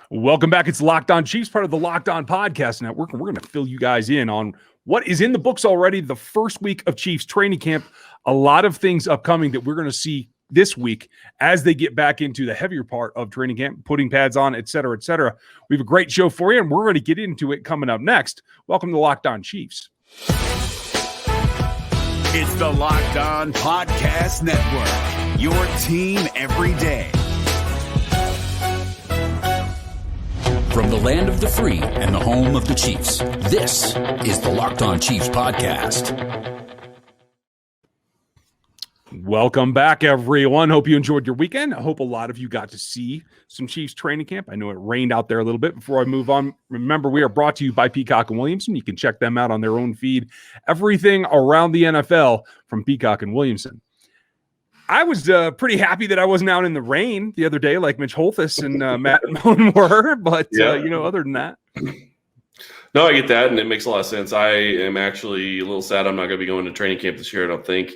Welcome back. It's Locked On Chiefs, part of the Locked On Podcast Network, and we're going to fill you guys in on what is in the books already, the first week of Chiefs training camp. A lot of things upcoming that we're going to see this week as they get back into the heavier part of training camp, putting pads on, et cetera, et cetera. We have a great show for you, and we're going to get into it coming up next. Welcome to Locked On Chiefs. It's the Locked On Podcast Network, your team every day. From the land of the free and the home of the Chiefs, this is the Locked On Chiefs podcast. Welcome back, everyone. Hope you enjoyed your weekend. I hope a lot of you got to see some Chiefs training camp. I know it rained out there a little bit. Before I move on, remember, we are brought to you by Peacock and Williamson. You can check them out on their own feed. Everything around the NFL from Peacock and Williamson. I was pretty happy that I wasn't out in the rain the other day like Mitch Holthus and Matt Moen were, but other than that. No, I get that, and it makes a lot of sense. I am actually a little sad I'm not going to be going to training camp this year, I don't think.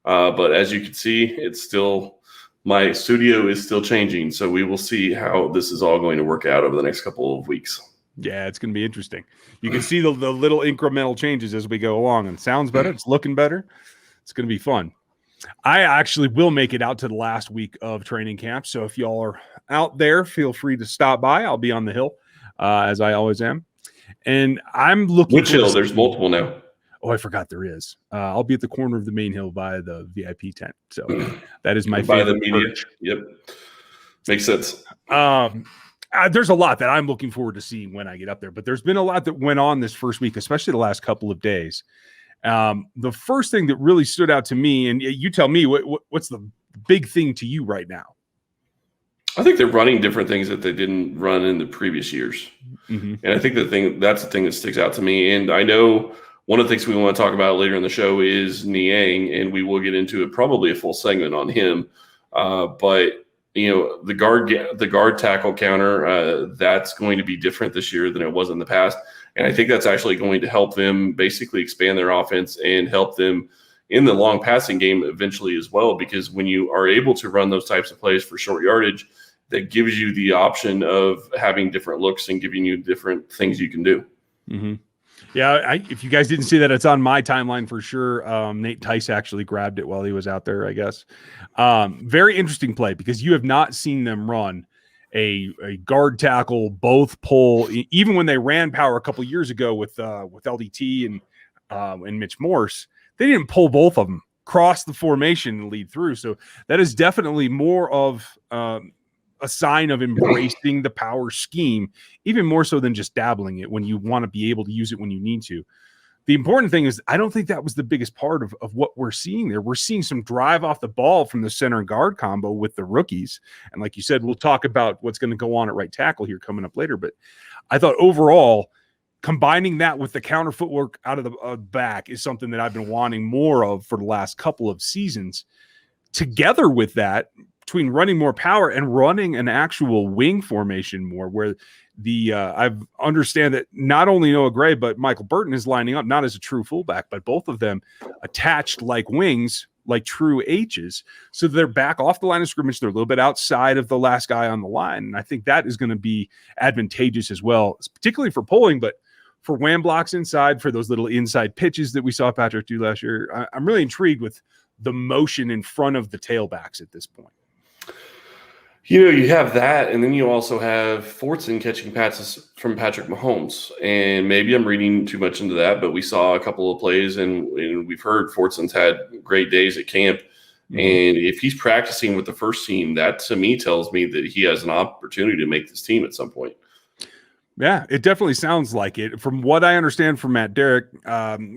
But as you can see, it's still – my studio is still changing, so we will see how this is all going to work out over the next couple of weeks. Yeah, it's going to be interesting. You can see the little incremental changes as we go along, and it sounds better. It's looking better. It's going to be fun. I actually will make it out to the last week of training camp. So if y'all are out there, feel free to stop by. I'll be on the hill, as I always am. And I'm looking. Which hill? There's multiple now. Oh, I forgot there is. I'll be at the corner of the main hill by the VIP tent. So that is my by favorite. The media. Yep. Makes sense. There's a lot that I'm looking forward to seeing when I get up there. But there's been a lot that went on this first week, especially the last couple of days. The first thing that really stood out to me, and you tell me what's the big thing to you right now? I think they're running different things that they didn't run in the previous years. Mm-hmm. And I think that's the thing that sticks out to me. And I know one of the things we want to talk about later in the show is Niang, and we will get into it, probably a full segment on him. But the guard tackle counter, that's going to be different this year than it was in the past. And I think that's actually going to help them basically expand their offense and help them in the long passing game eventually as well, because when you are able to run those types of plays for short yardage, that gives you the option of having different looks and giving you different things you can do. Mm-hmm. Yeah, if you guys didn't see that, it's on my timeline for sure. Nate Tice actually grabbed it while he was out there, I guess. Very interesting play because you have not seen them run a guard tackle, both pull, even when they ran power a couple of years ago with LDT and Mitch Morse, they didn't pull both of them, cross the formation and lead through. So that is definitely more of a sign of embracing the power scheme, even more so than just dabbling it when you want to be able to use it when you need to. The important thing is I don't think that was the biggest part of what we're seeing there. We're seeing some drive off the ball from the center and guard combo with the rookies. And like you said, we'll talk about what's going to go on at right tackle here coming up later. But I thought overall, combining that with the counter footwork out of the back is something that I've been wanting more of for the last couple of seasons. Together with that, between running more power and running an actual wing formation more, where I understand that not only Noah Gray, but Michael Burton is lining up, not as a true fullback, but both of them attached like wings, like true H's. So they're back off the line of scrimmage. They're a little bit outside of the last guy on the line. And I think that is going to be advantageous as well, particularly for pulling, but for wham blocks inside, for those little inside pitches that we saw Patrick do last year. I'm really intrigued with the motion in front of the tailbacks at this point. You have that, and then you also have Fortson catching passes from Patrick Mahomes. And maybe I'm reading too much into that, but we saw a couple of plays, and we've heard Fortson's had great days at camp. Mm-hmm. And if he's practicing with the first team, that to me tells me that he has an opportunity to make this team at some point. Yeah, it definitely sounds like it. From what I understand from Matt Derrick,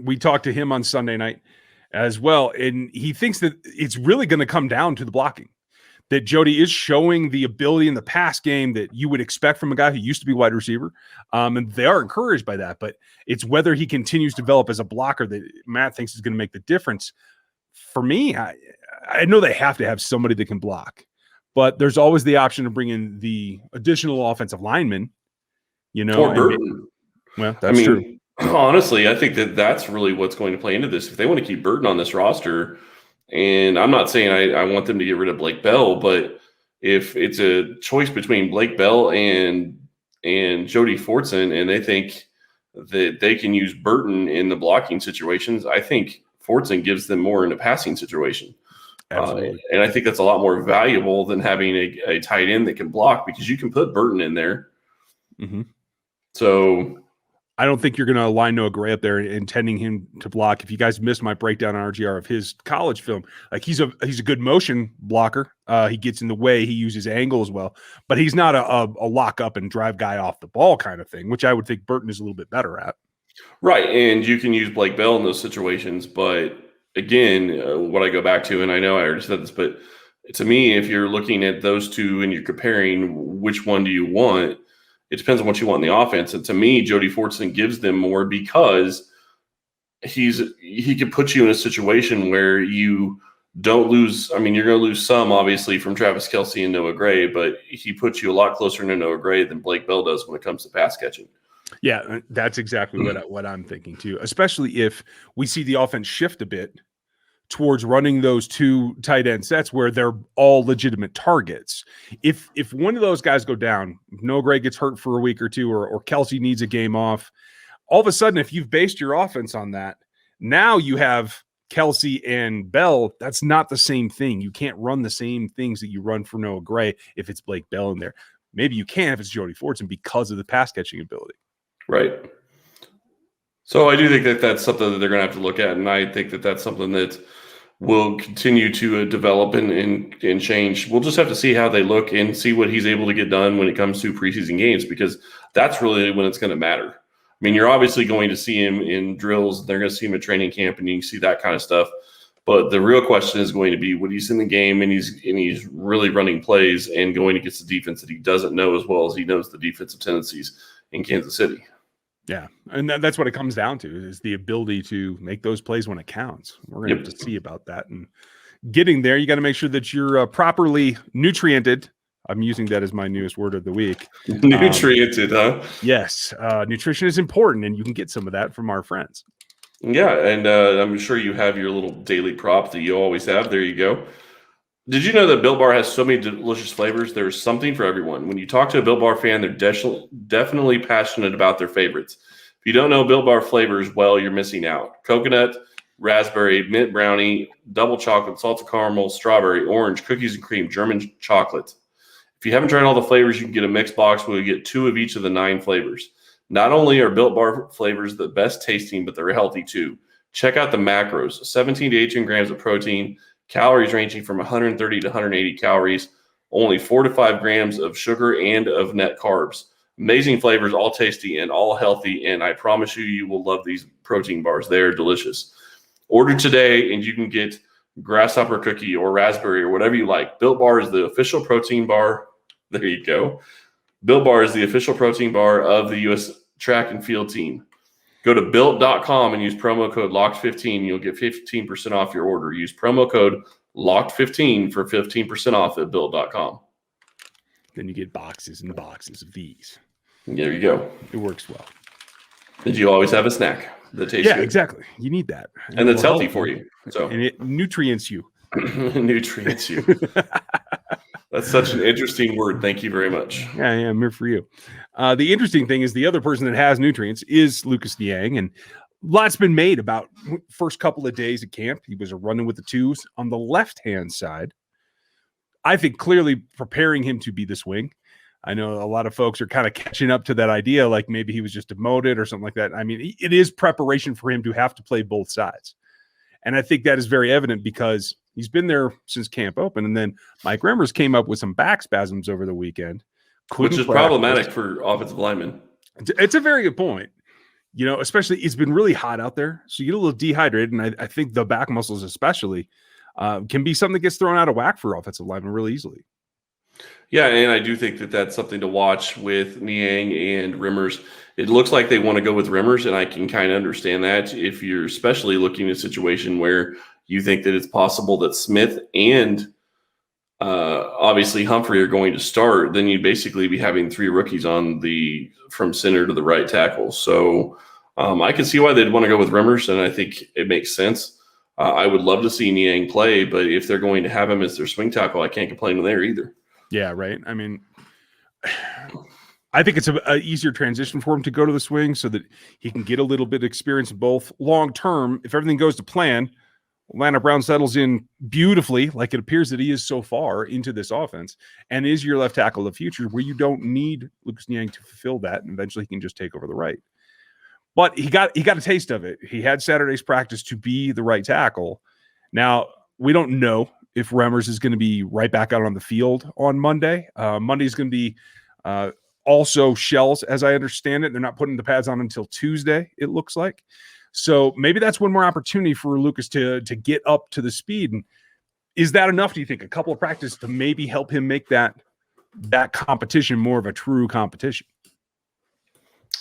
we talked to him on Sunday night as well, and he thinks that it's really going to come down to the blocking. That Jody is showing the ability in the pass game that you would expect from a guy who used to be wide receiver. And they are encouraged by that, but it's whether he continues to develop as a blocker that Matt thinks is going to make the difference. For me, I know they have to have somebody that can block, but there's always the option to bring in the additional offensive lineman, Or Burton. Well, that's true. Honestly, I think that's really what's going to play into this. If they want to keep Burton on this roster, and I'm not saying I want them to get rid of Blake Bell, but if it's a choice between Blake Bell and and Jody Fortson, and they think that they can use Burton in the blocking situations. I think Fortson gives them more in a passing situation. Absolutely. And I think that's a lot more valuable than having a tight end that can block, because you can put Burton in there. Mm-hmm. So I don't think you're going to line Noah Gray up there intending him to block. If you guys missed my breakdown on RGR of his college film, like he's a good motion blocker. He gets in the way. He uses angle as well, but he's not a lock up and drive guy off the ball kind of thing, which I would think Burton is a little bit better at. Right, and you can use Blake Bell in those situations, but again, what I go back to, and I know I already said this, but to me, if you're looking at those two and you're comparing which one do you want, it depends on what you want in the offense. And to me, Jody Fortson gives them more because he can put you in a situation where you don't lose. I mean, you're going to lose some, obviously, from Travis Kelce and Noah Gray, but he puts you a lot closer to Noah Gray than Blake Bell does when it comes to pass catching. Yeah, that's exactly what I'm thinking too, especially if we see the offense shift a bit towards running those two tight end sets where they're all legitimate targets. If one of those guys go down, if Noah Gray gets hurt for a week or two, or Kelce needs a game off, all of a sudden, if you've based your offense on that, now you have Kelce and Bell. That's not the same thing. You can't run the same things that you run for Noah Gray if it's Blake Bell in there. Maybe you can if it's Jody Fortson because of the pass catching ability. Right. So I do think that that's something that they're going to have to look at, and I think that that's something that will continue to develop and change. We'll just have to see how they look and see what he's able to get done when it comes to preseason games, because that's really when it's going to matter. I mean, you're obviously going to see him in drills. They're going to see him at training camp, and you can see that kind of stuff. But the real question is going to be when he's in the game and he's really running plays and going against the defense that he doesn't know as well as he knows the defensive tendencies in Kansas City. Yeah, and that's what it comes down to, is the ability to make those plays when it counts. We're going to have to see about that. And getting there, you got to make sure that you're properly nutriented. I'm using that as my newest word of the week. Nutriented, huh? Yes, nutrition is important, and you can get some of that from our friends. Yeah, and I'm sure you have your little daily prop that you always have. There you go. Did you know that Built Bar has so many delicious flavors? There's something for everyone. When you talk to a Built Bar fan, they're definitely passionate about their favorites. If you don't know Built Bar flavors, well, you're missing out. Coconut, raspberry, mint brownie, double chocolate, salted caramel, strawberry, orange, cookies and cream, German chocolate. If you haven't tried all the flavors, you can get a mixed box where you get 2 of each of the 9 flavors. Not only are Built Bar flavors the best tasting, but they're healthy too. Check out the macros: 17 to 18 grams of protein, calories ranging from 130 to 180 calories, only 4 to 5 grams of sugar and of net carbs. Amazing flavors, all tasty and all healthy, and I promise you, you will love these protein bars. They're delicious. Order today, and you can get grasshopper cookie or raspberry or whatever you like. Built Bar is the official protein bar. There you go. Built Bar is the official protein bar of the U.S. track and field team. Go to Built.com and use promo code LOCKED15. You'll get 15% off your order. Use promo code LOCKED15 for 15% off at Built.com. Then you get boxes and boxes of these. There you go. It works well. Did you always have a snack that tastes good? Exactly. You need that. And that's healthy for you. So. And it nutrients you. Nutrients you. That's such an interesting word. Thank you very much. Yeah, I'm here for you. The interesting thing is the other person that has nutrients is Lucas Niang, and lots been made about first couple of days at camp. He was running with the twos on the left-hand side. I think clearly preparing him to be the swing. I know a lot of folks are kind of catching up to that idea, like maybe he was just demoted or something like that. I mean, it is preparation for him to have to play both sides. And I think that is very evident because he's been there since camp open. And then Mike Remmers came up with some back spasms over the weekend. Which is problematic for offensive linemen. It's a very good point. You know, especially it's been really hot out there. So you get a little dehydrated. And I think the back muscles especially can be something that gets thrown out of whack for offensive linemen really easily. Yeah, and I do think that that's something to watch with Niang and Remmers. It looks like they want to go with Remmers, and I can kind of understand that if you're especially looking at a situation where you think that it's possible that Smith and obviously Humphrey are going to start, then you'd basically be having 3 rookies from center to the right tackle. So I can see why they'd want to go with Remmers, and I think it makes sense. I would love to see Niang play, but if they're going to have him as their swing tackle, I can't complain there either. Yeah, right. I mean, I think it's a easier transition for him to go to the swing so that he can get a little bit of experience in both. Long term, if everything goes to plan, Atlanta Brown settles in beautifully, like it appears that he is so far, into this offense, and is your left tackle of the future, where you don't need Lucas Niang to fulfill that, and eventually he can just take over the right. But he got a taste of it. He had Saturday's practice to be the right tackle. Now, we don't know if Remmers is going to be right back out on the field on Monday. Monday is going to be also shells, as I understand it. They're not putting the pads on until Tuesday, it looks like. So maybe that's one more opportunity for Lucas to get up to the speed. And is that enough, do you think? A couple of practices to maybe help him make that competition more of a true competition?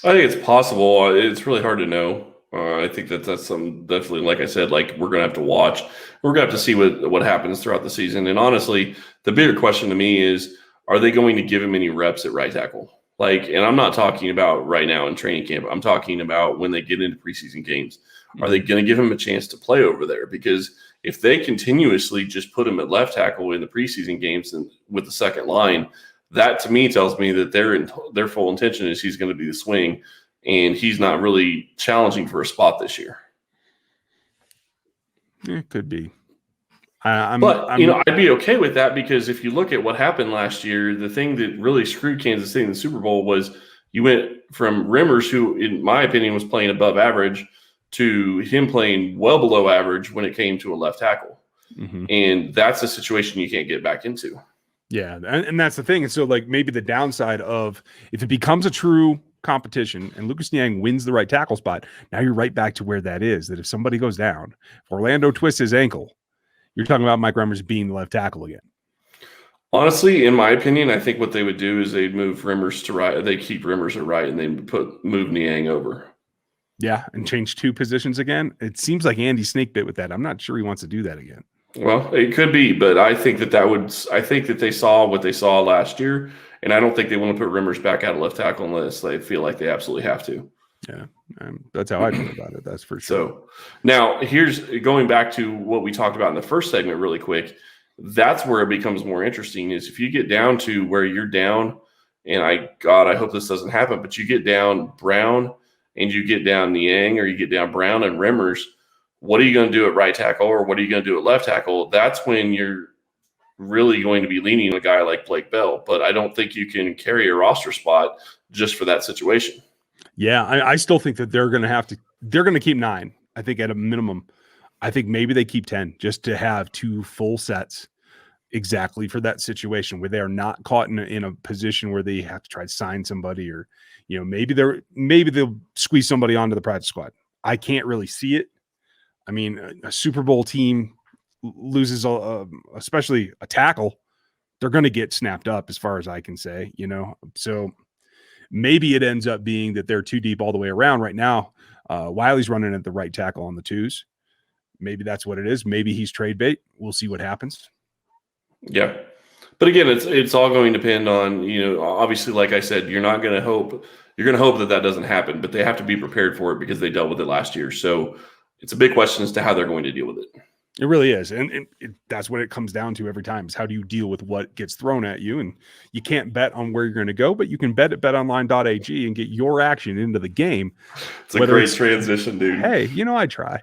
I think it's possible. It's really hard to know. I think that's some definitely, like I said, like we're going to have to watch. We're going to have to see what happens throughout the season. And honestly, the bigger question to me is, are they going to give him any reps at right tackle? And I'm not talking about right now in training camp. I'm talking about when they get into preseason games. Are they going to give him a chance to play over there? Because if they continuously just put him at left tackle in the preseason games and with the second line, that to me tells me that their full intention is he's going to be the swing, and he's not really challenging for a spot this year. It could be. I'd be okay with that, because if you look at what happened last year, the thing that really screwed Kansas City in the Super Bowl was you went from Remmers, who, in my opinion, was playing above average, to him playing well below average when it came to a left tackle. Mm-hmm. And that's a situation you can't get back into. Yeah, and that's the thing. And so, maybe the downside of if it becomes a true competition and Lucas Niang wins the right tackle spot, now you're right back to where that is. That if somebody goes down, if Orlando twists his ankle, you're talking about Mike Remmers being the left tackle again. Honestly, in my opinion, I think what they would do is they'd move Remmers to right. They keep Remmers at right, and then move Niang over. Yeah, and change two positions again. It seems like Andy snake bit with that. I'm not sure he wants to do that again. Well, it could be, but I think I think that they saw what they saw last year, and I don't think they want to put Remmers back out of left tackle unless they feel like they absolutely have to. Yeah, that's how I feel about it. That's for sure. So now here's going back to what we talked about in the first segment really quick. That's where it becomes more interesting, is if you get down to where you're down, and I hope this doesn't happen, but you get down Brown and you get down Niang, or you get down Brown and Remmers, what are you going to do at right tackle, or what are you going to do at left tackle? That's when you're really going to be leaning on a guy like Blake Bell. But I don't think you can carry a roster spot just for that situation. Yeah, I still think that they're going to keep 9. I think at a minimum. I think maybe they keep 10 just to have 2 full sets exactly for that situation where they are not caught in a position where they have to try to sign somebody, or maybe they'll squeeze somebody onto the practice squad. I can't really see it. I mean, a Super Bowl team loses, especially a tackle, they're going to get snapped up, as far as I can say, So maybe it ends up being that they're too deep all the way around right now. Wiley's running at the right tackle on the 2s. Maybe that's what it is. Maybe he's trade bait. We'll see what happens. Yeah. But again, it's all going to depend on, obviously, like I said, you're going to hope that doesn't happen, but they have to be prepared for it because they dealt with it last year. So it's a big question as to how they're going to deal with it. It really is. And that's what it comes down to every time, is how do you deal with what gets thrown at you? And you can't bet on where you're going to go, but you can bet at betonline.ag and get your action into the game. It's a great transition, dude. Hey, I try.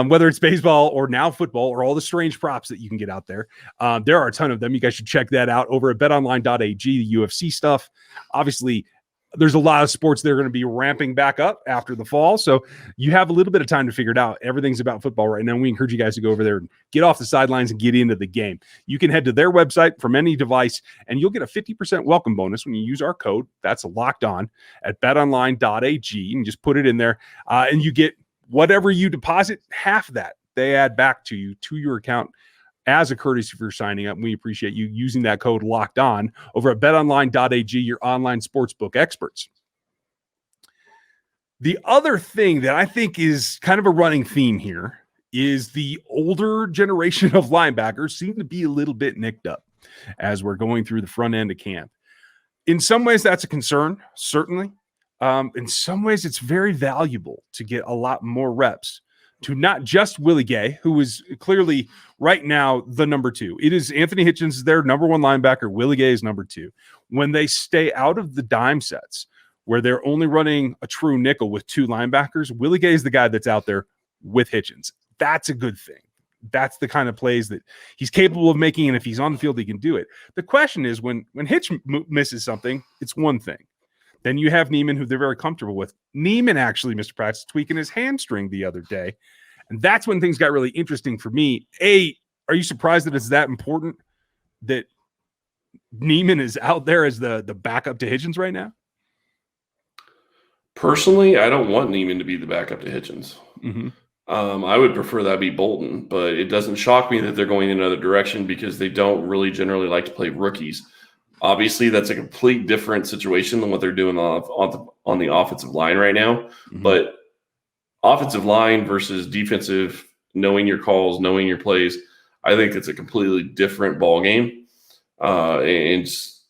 Whether it's baseball or now football or all the strange props that you can get out there. There are a ton of them. You guys should check that out over at betonline.ag, the UFC stuff. Obviously, there's a lot of sports that are going to be ramping back up after the fall. So you have a little bit of time to figure it out. Everything's about football right now. We encourage you guys to go over there and get off the sidelines and get into the game. You can head to their website from any device, and you'll get a 50% welcome bonus when you use our code. That's locked on at betonline.ag, and just put it in there. And you get whatever you deposit, half of that they add back to you, to your account, as a courtesy for signing up. We appreciate you using that code locked on over at betonline.ag, your online sportsbook experts. The other thing that I think is kind of a running theme here is the older generation of linebackers seem to be a little bit nicked up as we're going through the front end of camp. In some ways, that's a concern, certainly. In some ways, it's very valuable to get a lot more reps to not just Willie Gay, who is clearly right now the number 2. It is Anthony Hitchens is their number 1 linebacker. Willie Gay is number 2. When they stay out of the dime sets where they're only running a true nickel with 2 linebackers, Willie Gay is the guy that's out there with Hitchens. That's a good thing. That's the kind of plays that he's capable of making, and if he's on the field, he can do it. The question is when Hitch misses something, it's one thing. Then you have Neiman, who they're very comfortable with. Neiman actually, Mr. Pratt's tweaking his hamstring the other day, and that's when things got really interesting for me. Are you surprised that it's that important that Neiman is out there as the backup to Hitchens right now? Personally, I don't want Neiman to be the backup to Hitchens. Mm-hmm. I would prefer that be Bolton, but it doesn't shock me that they're going in another direction because they don't really generally like to play rookies. Obviously, that's a complete different situation than what they're doing on the offensive line right now. Mm-hmm. But offensive line versus defensive, knowing your calls, knowing your plays, I think it's a completely different ball game. And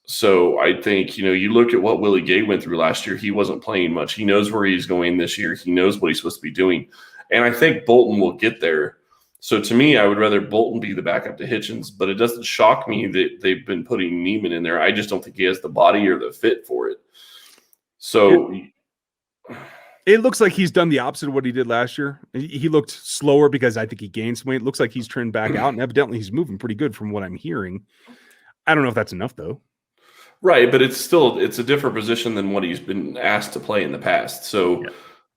so I think, you look at what Willie Gay went through last year. He wasn't playing much. He knows where he's going this year. He knows what he's supposed to be doing. And I think Bolton will get there. So to me, I would rather Bolton be the backup to Hitchens, but it doesn't shock me that they've been putting Neiman in there. I just don't think he has the body or the fit for it. So it looks like he's done the opposite of what he did last year. He looked slower because I think he gained some weight. It looks like he's turned back out, and evidently he's moving pretty good from what I'm hearing. I don't know if that's enough, though. Right, but it's a different position than what he's been asked to play in the past. So, yeah.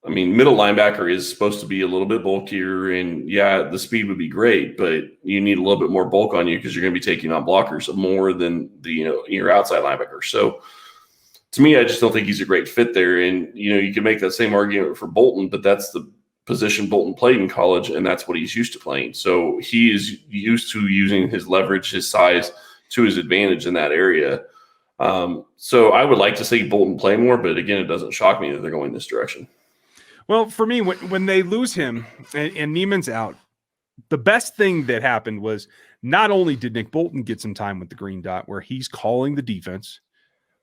I mean, middle linebacker is supposed to be a little bit bulkier, and the speed would be great, but you need a little bit more bulk on you because you're going to be taking on blockers more than your outside linebacker. So, to me, I just don't think he's a great fit there. And you can make that same argument for Bolton, but that's the position Bolton played in college, and that's what he's used to playing. So he is used to using his leverage, his size to his advantage in that area. So I would like to see Bolton play more, but again, it doesn't shock me that they're going this direction. Well, for me, when they lose him and Neiman's out, the best thing that happened was not only did Nick Bolton get some time with the green dot where he's calling the defense,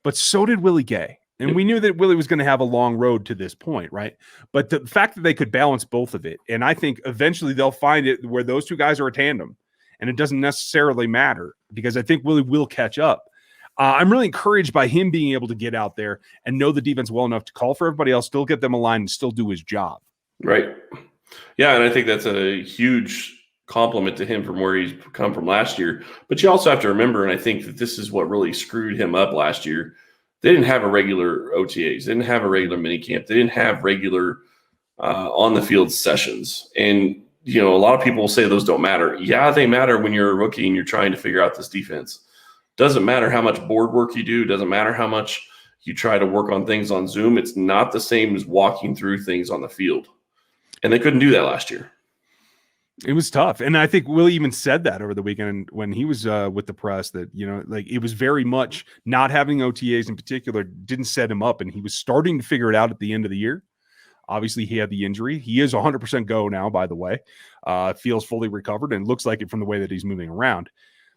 but so did Willie Gay. And we knew that Willie was going to have a long road to this point, right? But the fact that they could balance both of it, and I think eventually they'll find it where those two guys are a tandem, and it doesn't necessarily matter because I think Willie will catch up. I'm really encouraged by him being able to get out there and know the defense well enough to call for everybody else, still get them aligned, and still do his job. Right. Yeah, and I think that's a huge compliment to him from where he's come from last year. But you also have to remember, and I think that this is what really screwed him up last year, they didn't have a regular OTAs. They didn't have a regular minicamp. They didn't have regular on-the-field sessions. And, a lot of people will say those don't matter. Yeah, they matter when you're a rookie and you're trying to figure out this defense. Doesn't matter how much board work you do. Doesn't matter how much you try to work on things on Zoom. It's not the same as walking through things on the field. And they couldn't do that last year. It was tough. And I think Willie even said that over the weekend when he was with the press that, it was very much not having OTAs in particular didn't set him up. And he was starting to figure it out at the end of the year. Obviously, he had the injury. He is 100% go now, by the way. Feels fully recovered and looks like it from the way that he's moving around.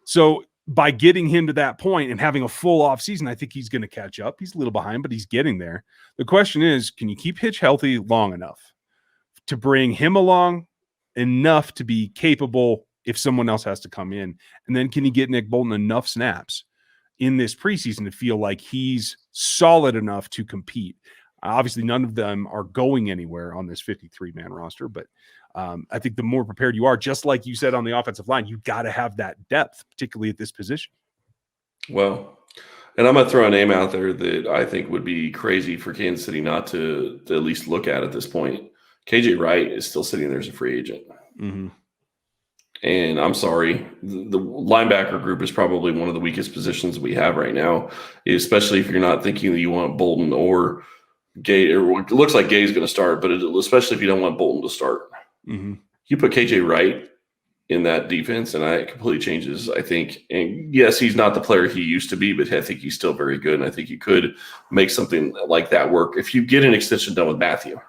So by getting him to that point and having a full off season, I think he's going to catch up. He's a little behind, but he's getting there. The question is, can you keep Hitch healthy long enough to bring him along enough to be capable if someone else has to come in? And then can you get Nick Bolton enough snaps in this preseason to feel like he's solid enough to compete? Obviously, none of them are going anywhere on this 53-man roster, but I think the more prepared you are, just like you said on the offensive line, you got to have that depth, particularly at this position. Well, and I'm going to throw a name out there that I think would be crazy for Kansas City not to at least look at this point. KJ Wright is still sitting there as a free agent. Mm-hmm. And I'm sorry, the linebacker group is probably one of the weakest positions we have right now, especially if you're not thinking that you want Bolton or Gay. Or it looks like Gay's going to start, but especially if you don't want Bolton to start. Mm-hmm. You put KJ Wright in that defense, and it completely changes, I think. And yes, he's not the player he used to be, but I think he's still very good, and I think you could make something like that work if you get an extension done with Matthew.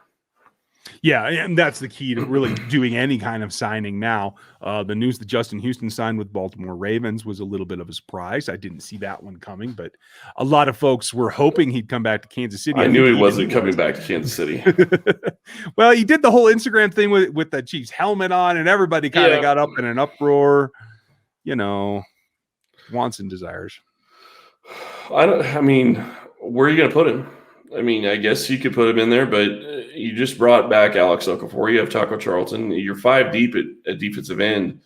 Yeah, and that's the key to really doing any kind of signing now. The news that Justin Houston signed with Baltimore Ravens was a little bit of a surprise. I didn't see that one coming, but a lot of folks were hoping he'd come back to Kansas City. I knew he wasn't coming back to Kansas City. Well, he did the whole Instagram thing with the Chiefs helmet on, and everybody kind of got up in an uproar. Wants and desires. I mean, where are you going to put him? I mean, I guess you could put him in there, but you just brought back Alex Okafor. You have Taco Charlton. You're 5 deep at defensive end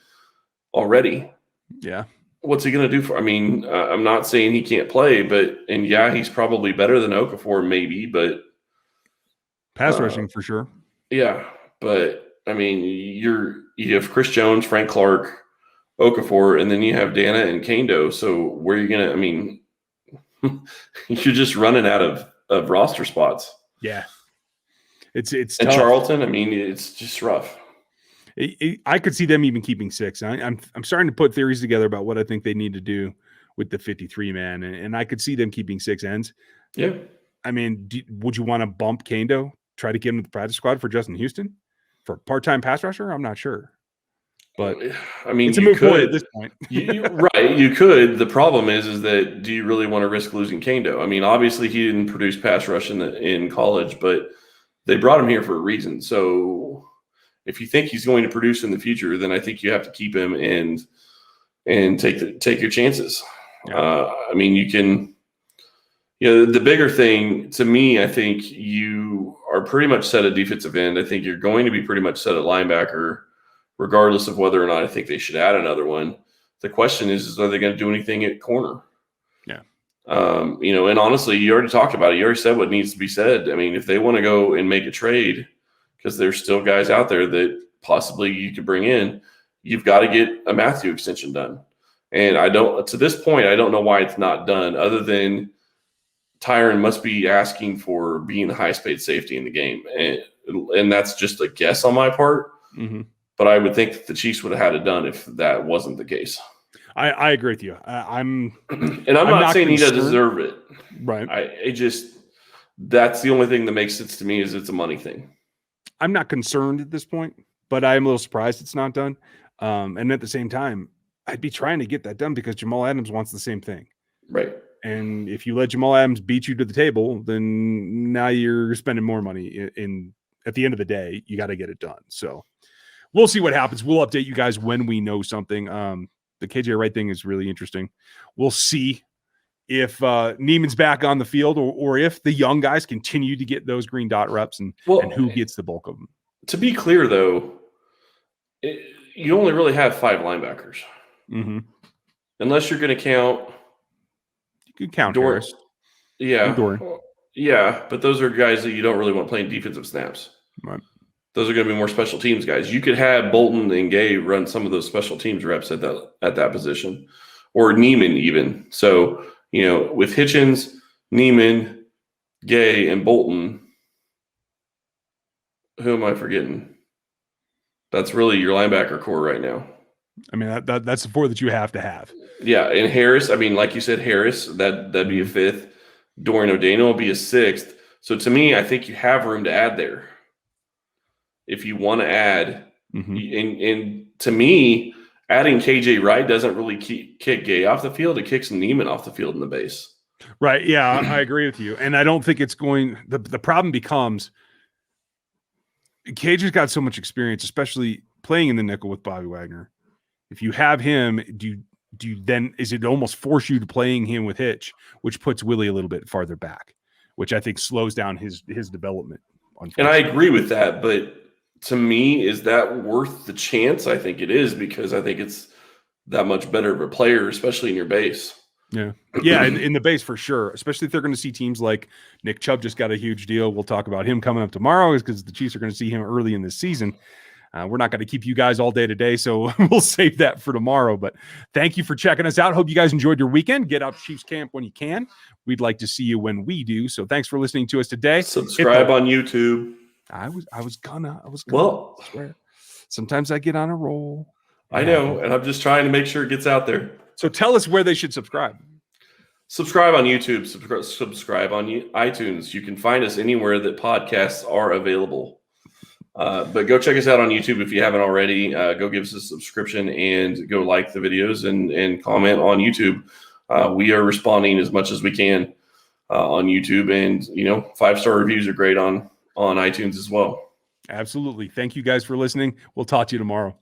already. Yeah. What's he going to do for? I mean, I'm not saying he can't play, he's probably better than Okafor, maybe, but pass rushing for sure. Yeah, but I mean, you have Chris Jones, Frank Clark, Okafor, and then you have Dana and Kendo. So where are you going to? I mean, you're just running out of roster spots. Yeah. It's and tough. Charlton, I mean, it's just rough. I could see them even keeping 6. I'm starting to put theories together about what I think they need to do with the 53 man, and I could see them keeping 6 ends. Yeah. I mean, would you want to bump Kendo, try to get him to the practice squad for Justin Houston for a part-time pass rusher? I'm not sure. But I mean, it's a moot point at this point. Right, you could. The problem is that do you really want to risk losing Kendo? I mean, obviously he didn't produce pass rush in college, but they brought him here for a reason. So if you think he's going to produce in the future, then I think you have to keep him and take your chances. Yeah. I mean, you can. The bigger thing to me, I think you are pretty much set at defensive end. I think you're going to be pretty much set at linebacker, regardless of whether or not I think they should add another one. The question is are they going to do anything at corner? Yeah. And honestly, you already talked about it. You already said what needs to be said. I mean, if they want to go and make a trade, because there's still guys out there that possibly you could bring in, you've got to get a Matthew extension done. And to this point, I don't know why it's not done, other than Tyron must be asking for being the highest paid safety in the game. And that's just a guess on my part. Mm-hmm. But I would think that the Chiefs would have had it done if that wasn't the case. I agree with you. I'm not saying he doesn't deserve it. Right. That's the only thing that makes sense to me is it's a money thing. I'm not concerned at this point, but I'm a little surprised it's not done. And at the same time, I'd be trying to get that done because Jamal Adams wants the same thing. Right. And if you let Jamal Adams beat you to the table, then now you're spending more money at the end of the day, you got to get it done. So we'll see what happens. We'll update you guys when we know something. The KJ Wright thing is really interesting. We'll see if Neiman's back on the field or if the young guys continue to get those green dot reps and who gets the bulk of them. To be clear, though, you only really have 5 linebackers. Mm-hmm. Unless you're going to count. You could count Harris. Yeah. Yeah, but those are guys that you don't really want playing defensive snaps. Right. Those are going to be more special teams guys. You could have Bolton and Gay run some of those special teams reps at that position, or Neiman even. So, with Hitchens, Neiman, Gay, and Bolton, who am I forgetting? That's really your linebacker core right now. I mean, that's the 4 that you have to have. Yeah, and Harris, I mean, like you said, Harris, that'd be a 5th. Dorian O'Daniel will be a 6th. So to me, I think you have room to add there. If you want to add, and to me, adding KJ Wright doesn't really kick Gay off the field. It kicks Neiman off the field in the base. Right. Yeah, I agree with you. And I don't think it's going – the problem becomes KJ's got so much experience, especially playing in the nickel with Bobby Wagner. If you have him, do you then – is it almost force you to playing him with Hitch, which puts Willie a little bit farther back, which I think slows down his development. And I agree with that, but – to me, is that worth the chance? I think it is, because I think it's that much better of a player, especially in your base. Yeah. Yeah, in the base for sure, especially if they're going to see teams like Nick Chubb just got a huge deal. We'll talk about him coming up tomorrow because the Chiefs are going to see him early in this season. We're not going to keep you guys all day today, so we'll save that for tomorrow. But thank you for checking us out. Hope you guys enjoyed your weekend. Get out to Chiefs camp when you can. We'd like to see you when we do. So thanks for listening to us today. Subscribe on YouTube. I was gonna. Well, I swear. Sometimes I get on a roll. I know, and I'm just trying to make sure it gets out there. So tell us where they should subscribe. Subscribe on YouTube. Subscribe on iTunes. You can find us anywhere that podcasts are available. But go check us out on YouTube if you haven't already. Go give us a subscription and go like the videos and comment on YouTube. We are responding as much as we can on YouTube, and 5-star reviews are great on iTunes as well. Absolutely. Thank you guys for listening. We'll talk to you tomorrow.